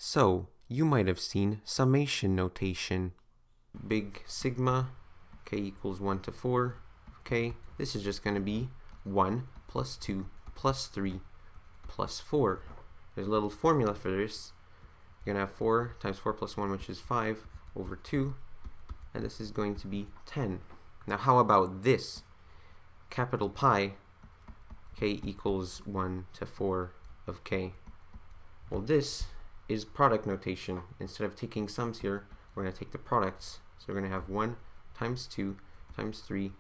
So, you might have seen summation notation. Big sigma, k equals 1 to 4, okay? This is just going to be 1 plus 2 plus 3 plus 4. There's a little formula for this. You're going to have 4 times 4 plus 1, which is 5, over 2, and this is going to be 10. Now, how about this? Capital Pi, k equals 1 to 4 of k. Well, this is product notation. Instead of taking sums here, we're going to take the products. So we're going to have 1 times 2 times 3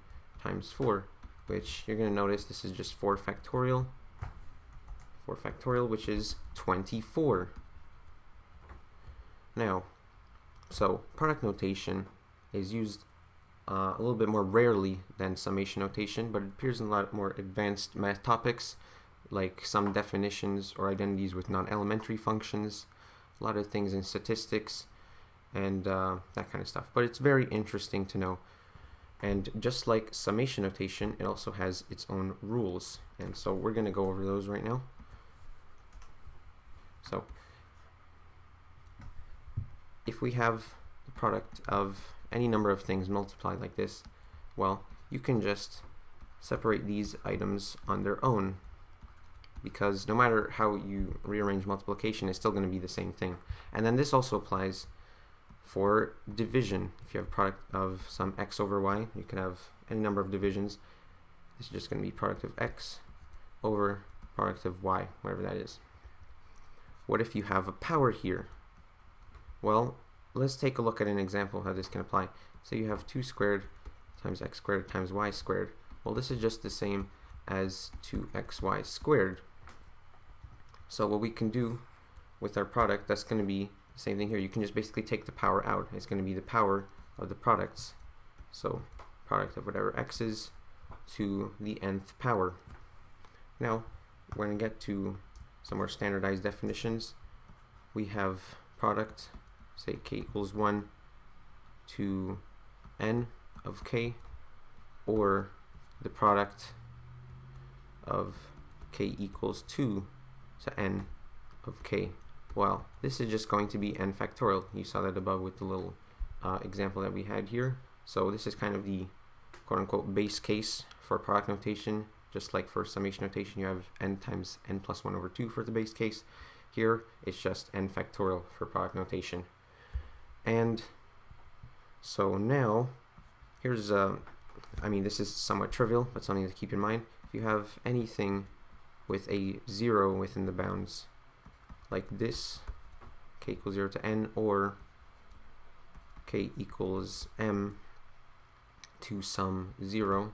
times 4, which you're going to notice this is just 4 factorial. 4 factorial, which is 24. Now, so product notation is used a little bit more rarely than summation notation, but it appears in a lot more advanced math topics, like some definitions or identities with non-elementary functions, a lot of things in statistics, and that kind of stuff. But it's very interesting to know. And just like summation notation, it also has its own rules. And so we're going to go over those right now. So if we have the product of any number of things multiplied like this, well, you can just separate these items on their own, because no matter how you rearrange multiplication, it's still going to be the same thing. And then this also applies for division. If you have a product of some x over y, you can have any number of divisions. This is just going to be product of x over product of y, whatever that is. What if you have a power here? Well, let's take a look at an example of how this can apply. So you have 2 squared times x squared times y squared. Well, this is just the same as 2xy squared. So what we can do with our product, that's going to be the same thing here. You can just basically take the power out. It's going to be the power of the products. So product of whatever x is to the nth power. Now, we're going to get to some more standardized definitions. We have product, say k equals 1 to n of k, or the product of k equals 2 to n of k. Well, this is just going to be n factorial. You saw that above with the little example that we had here. So this is kind of the quote-unquote base case for product notation. Just like for summation notation, you have n times n plus 1 over 2 for the base case. Here, it's just n factorial for product notation. And so now, here's, I mean, this is somewhat trivial, but something to keep in mind. If you have anything with a 0 within the bounds, like this, k equals 0 to n, or k equals m to some 0,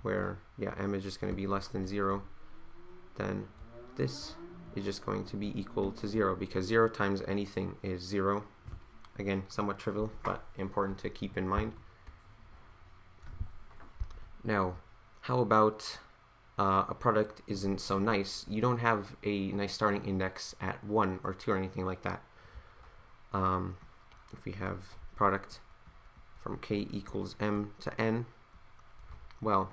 where, yeah, m is just going to be less than 0, then this is just going to be equal to 0, because 0 times anything is 0. Again, somewhat trivial, but important to keep in mind. Now, how about a product isn't so nice? You don't have a nice starting index at 1 or 2 or anything like that. If we have product from k equals m to n, well,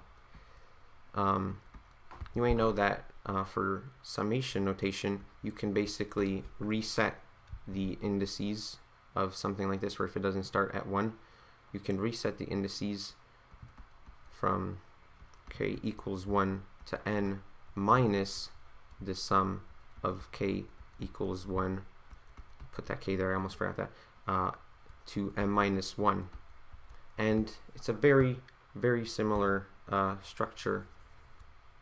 you may know that for summation notation, you can basically reset the indices of something like this, where if it doesn't start at 1, you can reset the indices from k equals 1 to n minus the sum of k equals 1, put that k there, I almost forgot that, to m minus 1. And it's a very, very similar structure,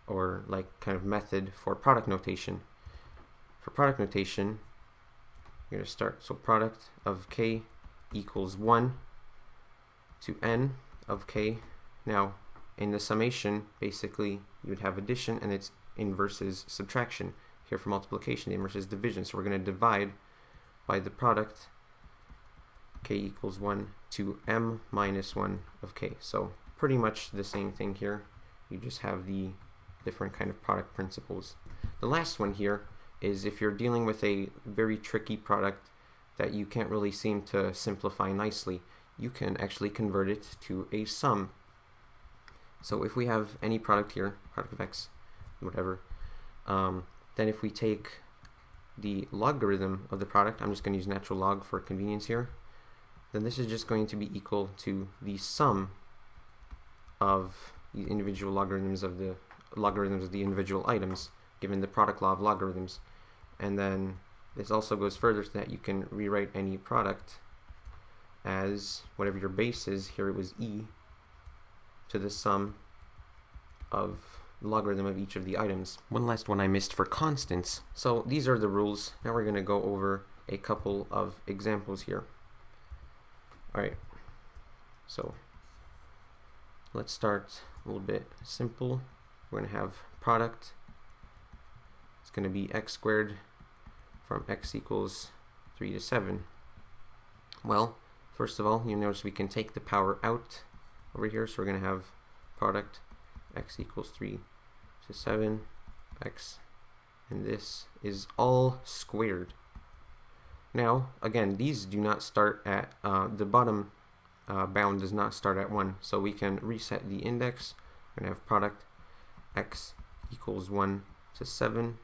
or like kind of method for product notation. For product notation, you're going to start, so product of k equals 1 to n of k. Now, in the summation, basically, you would have addition, and its inverse is subtraction. Here for multiplication, the inverse is division. So we're going to divide by the product k equals 1 to m minus 1 of k. So pretty much the same thing here. You just have the different kind of product principles. The last one here is if you're dealing with a very tricky product that you can't really seem to simplify nicely, you can actually convert it to a sum. So if we have any product here, product of x, whatever, then if we take the logarithm of the product, I'm just going to use natural log for convenience here, then this is just going to be equal to the sum of the individual logarithms of the individual items, given the product law of logarithms. And then this also goes further to that you can rewrite any product as whatever your base is. Here it was e to the sum of the logarithm of each of the items. One last one I missed for constants. So these are the rules. Now we're going to go over a couple of examples here. Alright, so let's start a little bit simple. We're going to have product. It's going to be x squared from x equals 3 to 7. Well, first of all, you notice we can take the power out over here, so we're going to have product x equals 3 to 7 x, and this is all squared. Now, again, these do not start at, the bottom bound does not start at 1, so we can reset the index. We're going to have product x equals 1 to 7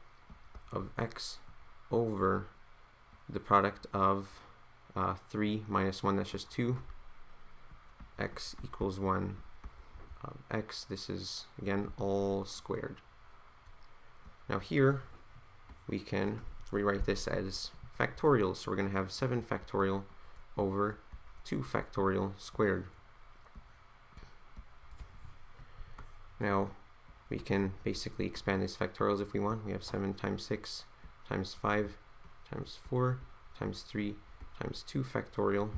of x over the product of 3 minus 1, that's just 2, x equals 1 of x. This is, again, all squared. Now here, we can rewrite this as factorial, so we're going to have 7 factorial over 2 factorial squared. Now we can basically expand these factorials if we want. We have 7 times 6 times 5 times 4 times 3 times 2 factorial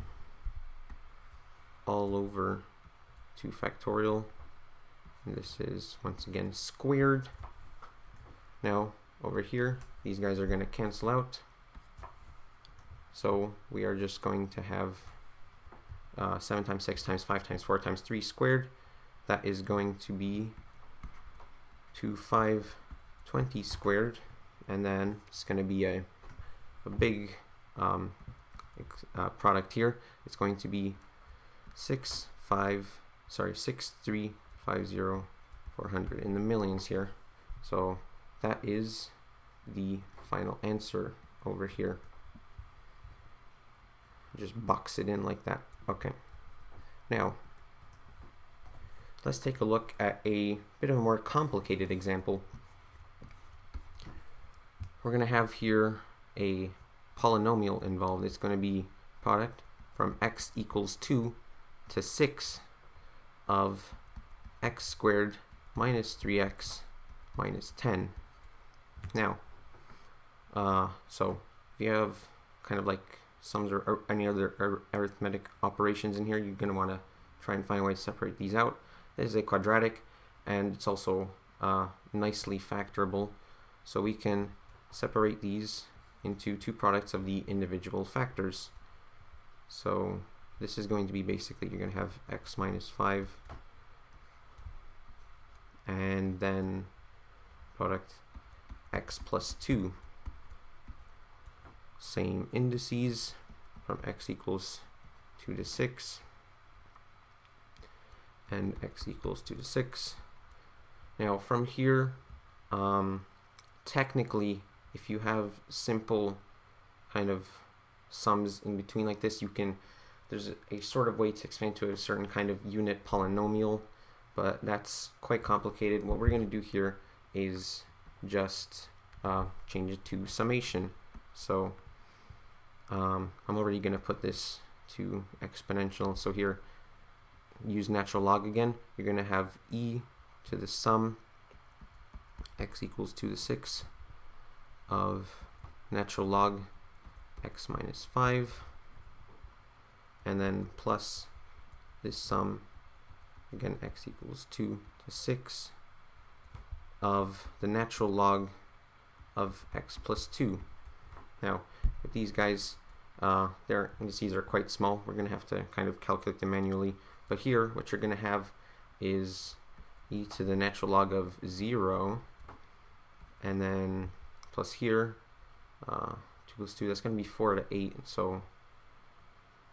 all over 2 factorial. And this is once again squared. Now over here, these guys are going to cancel out. So we are just going to have 7 times 6 times 5 times 4 times 3 squared. That is going to be 520 squared, and then it's going to be a big product here. It's going to be 6350400 in the millions here. So that is the final answer over here. Just box it in like that. Okay. Now, let's take a look at a bit of a more complicated example. We're going to have here a polynomial involved. It's going to be product from x equals 2 to 6 of x squared minus 3x minus 10. Now, so if you have kind of like sums or any other arithmetic operations in here, you're going to want to try and find a way to separate these out. This is a quadratic, and it's also nicely factorable, so we can separate these into 2 products of the individual factors. So this is going to be basically, you're going to have x minus 5 and then product x plus 2. Same indices from x equals 2 to 6 and x equals 2 to 6. Now from here, technically, if you have simple kind of sums in between like this, you can, there's a sort of way to explain to a certain kind of unit polynomial, but that's quite complicated. What we're going to do here is just change it to summation. So I'm already going to put this to exponential. So here, use natural log again. You're going to have e to the sum x equals 2 to 6 of natural log x minus 5, and then plus this sum, again x equals 2 to 6 of the natural log of x plus 2. Now, with these guys, their indices are quite small. We're going to have to kind of calculate them manually. But here, what you're going to have is e to the natural log of 0, and then plus here, 2 plus 2, that's going to be 4 to 8. So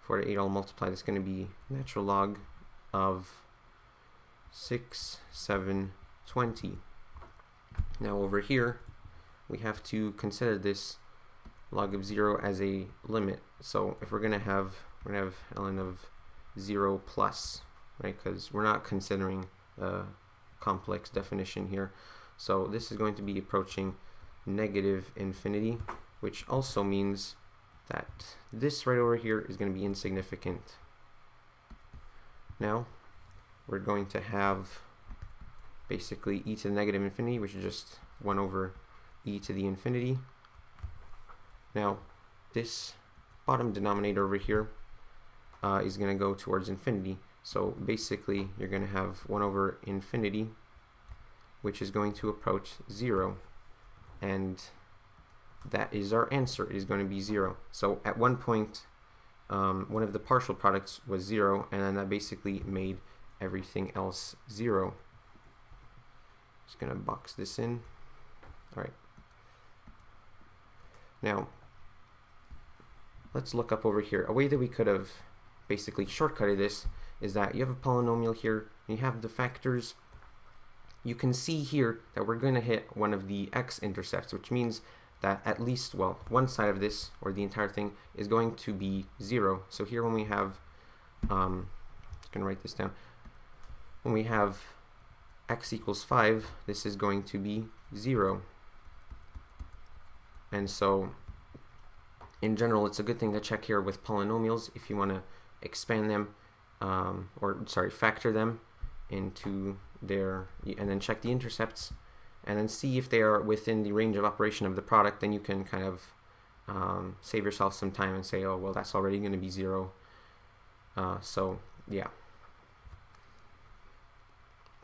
4 to 8 all multiplied, that's going to be natural log of 6, 7, 20. Now over here, we have to consider this log of 0 as a limit. So if we're going to have ln of 0 plus, right, because we're not considering a complex definition here. So this is going to be approaching negative infinity, which also means that this right over here is going to be insignificant. Now we're going to have basically e to the negative infinity, which is just 1 over e to the infinity. Now this bottom denominator over here is going to go towards infinity. So basically you're going to have 1 over infinity, which is going to approach 0. And that is our answer, is going to be 0. So at one point, one of the partial products was 0, and then that basically made everything else 0. Just going to box this in. All right. Now, let's look up over here. A way that we could have basically shortcutted this is that you have a polynomial here, and you have the factors. You can see here that we're going to hit one of the x-intercepts, which means that at least, well, one side of this, or the entire thing, is going to be 0. So here when we have, I'm going to write this down, when we have x equals 5, this is going to be 0. And so, in general, it's a good thing to check here with polynomials if you want to expand them, factor them into their, and then check the intercepts, and then see if they are within the range of operation of the product. Then you can kind of save yourself some time and say, oh, well, that's already going to be 0. So, yeah.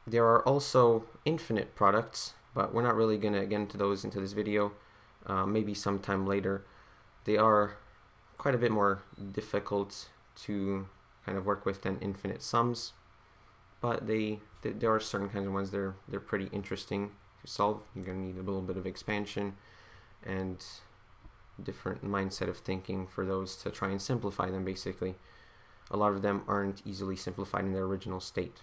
There are also infinite products, but we're not really going to get into those into this video. Maybe sometime later. They are quite a bit more difficult to kind of work with than infinite sums, but there are certain kinds of ones they're pretty interesting to solve. You're going to need a little bit of expansion and different mindset of thinking for those to try and simplify them. Basically, a lot of them aren't easily simplified in their original state.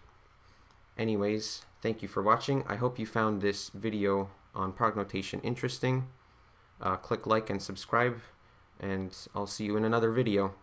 Anyways, thank you for watching. I hope you found this video on product notation interesting. Click like and subscribe, and I'll see you in another video.